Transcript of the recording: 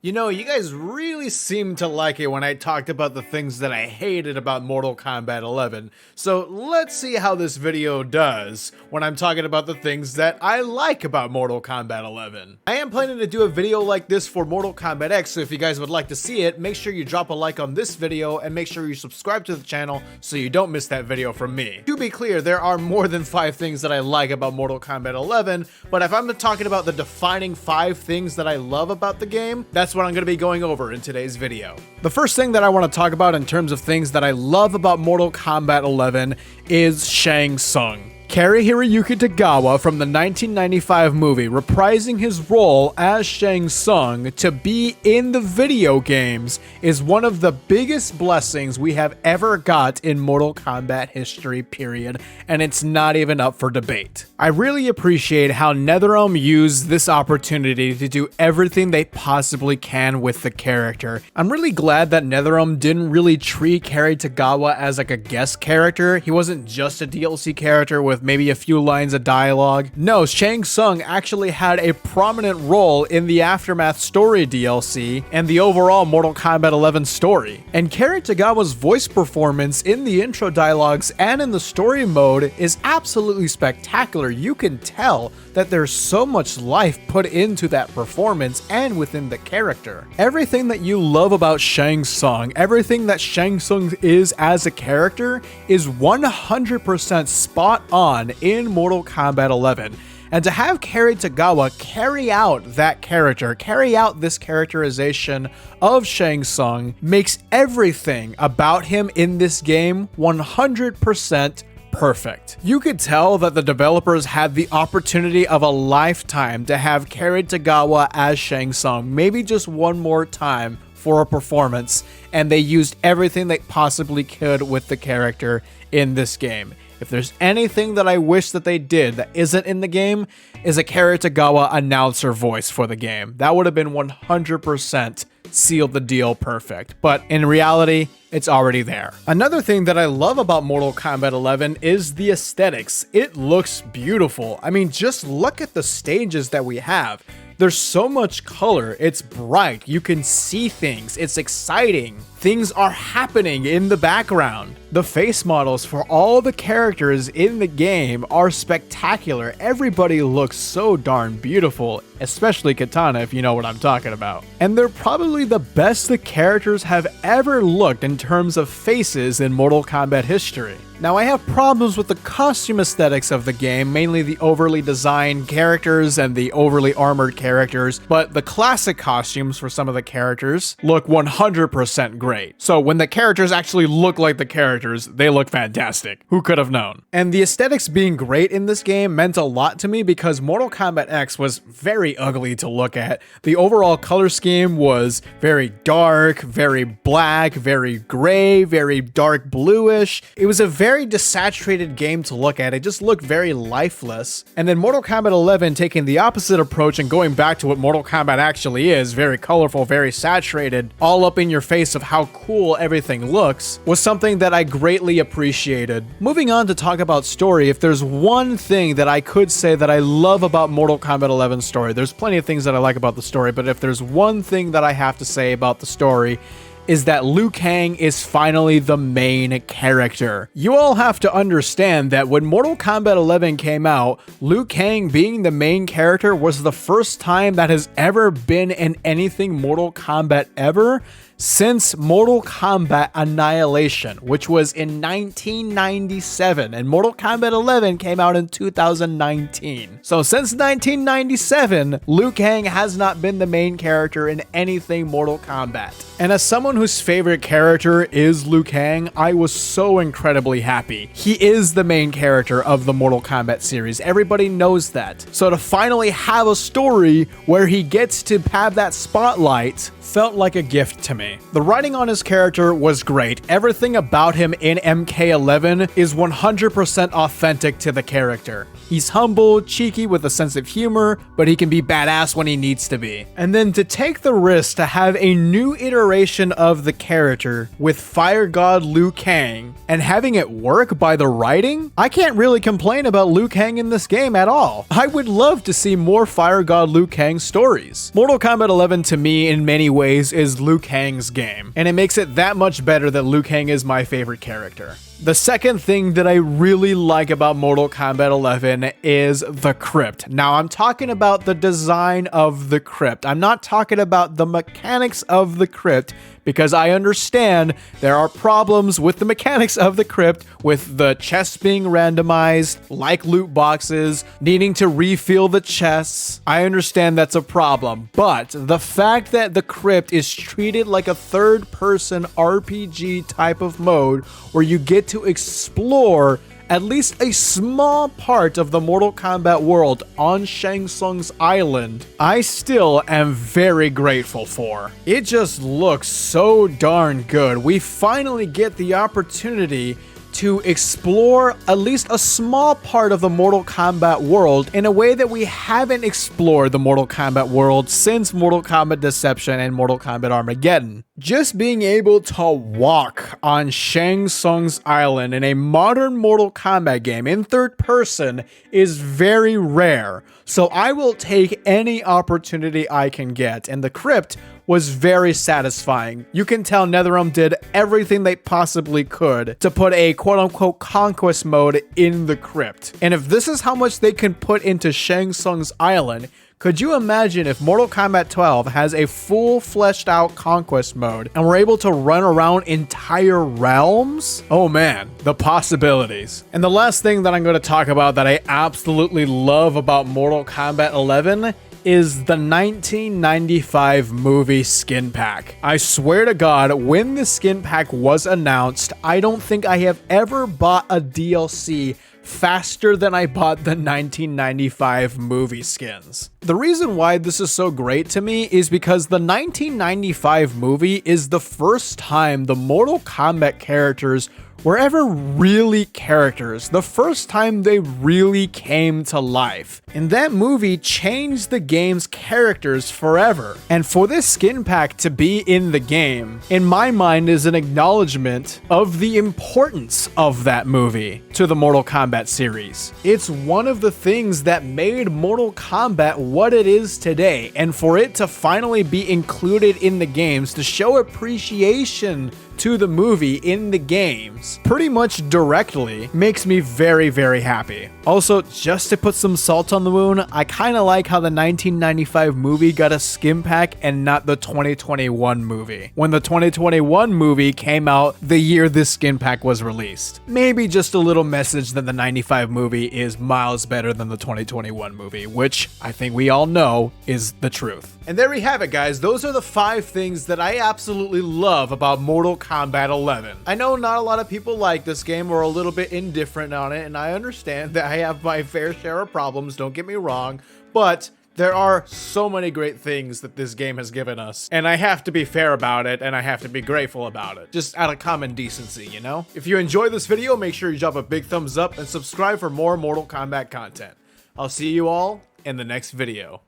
You know, you guys really seemed to like it when I talked about the things that I hated about Mortal Kombat 11, so let's see how this video does when I'm talking about the things that I like about Mortal Kombat 11. I am planning to do a video like this for Mortal Kombat X, so if you guys would like to see it, make sure you drop a like on this video and make sure you subscribe to the channel so you don't miss that video from me. To be clear, there are more than 5 things that I like about Mortal Kombat 11, but if I'm talking about the defining 5 things that I love about the game, that's what I'm going to be going over in today's video. The first thing that I want to talk about in terms of things that I love about Mortal Kombat 11 is Shang Tsung. Cary-Hiroyuki Tagawa from the 1995 movie reprising his role as Shang Tsung to be in the video games is one of the biggest blessings we have ever got in Mortal Kombat history, period, and it's not even up for debate. I really appreciate how NetherRealm used this opportunity to do everything they possibly can with the character. I'm really glad that NetherRealm didn't really treat Cary Tagawa as like a guest character. He wasn't just a DLC character with maybe a few lines of dialogue. No, Shang Tsung actually had a prominent role in the Aftermath story DLC and the overall Mortal Kombat 11 story. And Cary Tagawa's voice performance in the intro dialogues and in the story mode is absolutely spectacular. You can tell that there's so much life put into that performance and within the character. Everything that you love about Shang Tsung, everything that Shang Tsung is as a character, is 100% spot on in Mortal Kombat 11. And to have Cary Tagawa carry out that character, carry out this characterization of Shang Tsung, makes everything about him in this game 100% perfect. You could tell that the developers had the opportunity of a lifetime to have Cary Tagawa as Shang Tsung, maybe just one more time for a performance, and they used everything they possibly could with the character in this game. If there's anything that I wish that they did that isn't in the game, is a Cary Tagawa announcer voice for the game. That would have been 100% sealed the deal perfect. But in reality, it's already there. Another thing that I love about Mortal Kombat 11 is the aesthetics. It looks beautiful. I mean, just look at the stages that we have. There's so much color, it's bright, you can see things, it's exciting. Things are happening in the background. The face models for all the characters in the game are spectacular. Everybody looks so darn beautiful, especially Katana if you know what I'm talking about. And they're probably the best the characters have ever looked in terms of faces in Mortal Kombat history. Now, I have problems with the costume aesthetics of the game, mainly the overly designed characters and the overly armored characters, but the classic costumes for some of the characters look 100% great. So when the characters actually look like the characters, they look fantastic. Who could have known? And the aesthetics being great in this game meant a lot to me because Mortal Kombat X was very ugly to look at. The overall color scheme was very dark, very black, very gray, very dark bluish. It was a very desaturated game to look at. It just looked very lifeless. And then Mortal Kombat 11 taking the opposite approach and going back to what Mortal Kombat actually is, very colorful, very saturated, all up in your face of how cool everything looks, was something that I greatly appreciated. Moving on to talk about story, if there's one thing that I could say that I love about Mortal Kombat 11's story, there's plenty of things that I like about the story, but if there's one thing that I have to say about the story, is that Liu Kang is finally the main character. You all have to understand that when Mortal Kombat 11 came out, Liu Kang being the main character was the first time that has ever been in anything Mortal Kombat ever since Mortal Kombat Annihilation, which was in 1997, and Mortal Kombat 11 came out in 2019. So since 1997, Liu Kang has not been the main character in anything Mortal Kombat. And as someone whose favorite character is Liu Kang, I was so incredibly happy. He is the main character of the Mortal Kombat series. Everybody knows that. So to finally have a story where he gets to have that spotlight felt like a gift to me. The writing on his character was great. Everything about him in MK11 is 100% authentic to the character. He's humble, cheeky with a sense of humor, but he can be badass when he needs to be. And then to take the risk to have a new iteration of the character with Fire God Liu Kang and having it work by the writing, I can't really complain about Liu Kang in this game at all. I would love to see more Fire God Liu Kang stories. Mortal Kombat 11 to me in many ways is Liu Kang's game, and it makes it that much better that Liu Kang is my favorite character. The second thing that I really like about Mortal Kombat 11 is the Krypt. Now, I'm talking about the design of the Krypt. I'm not talking about the mechanics of the Krypt, because I understand there are problems with the mechanics of the Krypt, with the chests being randomized, like loot boxes, needing to refill the chests. I understand that's a problem, but the fact that the Krypt is treated like a third-person RPG type of mode where you get to explore at least a small part of the Mortal Kombat world on Shang Tsung's island, I still am very grateful for. It just looks so darn good. We finally get the opportunity to explore at least a small part of the Mortal Kombat world in a way that we haven't explored the Mortal Kombat world since Mortal Kombat Deception and Mortal Kombat Armageddon. Just being able to walk on Shang Tsung's island in a modern Mortal Kombat game in third person is very rare, so I will take any opportunity I can get, and the Krypt was very satisfying. You can tell NetherRealm did everything they possibly could to put a quote-unquote conquest mode in the Krypt. And if this is how much they can put into Shang Tsung's island, could you imagine if Mortal Kombat 12 has a full fleshed out conquest mode and we're able to run around entire realms? Oh man, the possibilities. And the last thing that I'm going to talk about that I absolutely love about Mortal Kombat 11 is the 1995 movie skin pack. I swear to God, when the skin pack was announced, I don't think I have ever bought a DLC faster than I bought the 1995 movie skins. The reason why this is so great to me is because the 1995 movie is the first time the Mortal Kombat characters were ever really characters, the first time they really came to life. And that movie changed the game's characters forever. And for this skin pack to be in the game, in my mind, is an acknowledgement of the importance of that movie to the Mortal Kombat series. It's one of the things that made Mortal Kombat what it is today, and for it to finally be included in the games to show appreciation to the movie in the games pretty much directly makes me very, very happy. Also, just to put some salt on the wound, I kind of like how the 1995 movie got a skin pack and not the 2021 movie, when the 2021 movie came out the year this skin pack was released. Maybe just a little message that the 95 movie is miles better than the 2021 movie, which I think we all know is the truth. And there we have it, guys. Those are the 5 things that I absolutely love about Mortal Kombat 11. I know not a lot of people like this game or a little bit indifferent on it, and I understand that I have my fair share of problems, don't get me wrong, but there are so many great things that this game has given us, and I have to be fair about it, and I have to be grateful about it. Just out of common decency, you know? If you enjoyed this video, make sure you drop a big thumbs up and subscribe for more Mortal Kombat content. I'll see you all in the next video.